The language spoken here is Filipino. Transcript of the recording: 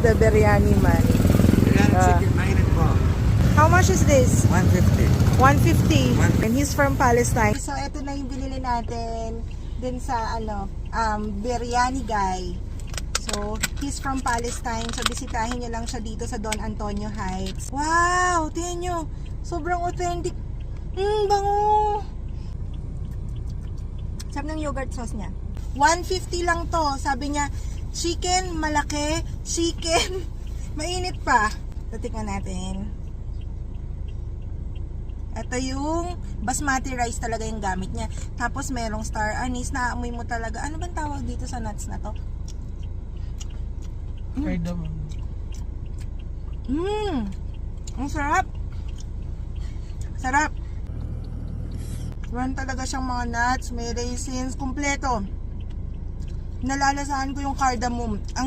the biryani man. Biryani chicken, mainit po. How much is this? 150. 150. And he's from Palestine. So, ito na yung binili natin dun sa, biryani guy. So, he's from Palestine. So, bisitahin nyo lang siya dito sa Don Antonio Heights. Wow! Tingnan nyo. Sobrang authentic. Bango! Sabi ng yogurt sauce niya. 150 lang to. Sabi niya, chicken, malaki, chicken. Mainit pa. Tatikman natin. Ito yung basmati rice talaga yung gamit niya. Tapos merong star anise. Naamoy mo talaga. Ano bang tawag dito sa nuts na to? Cardamom. Ang sarap. Sarap. Meron talaga siyang mga nuts, may raisins, kumpleto. Nalalasahan ko yung cardamom. Ang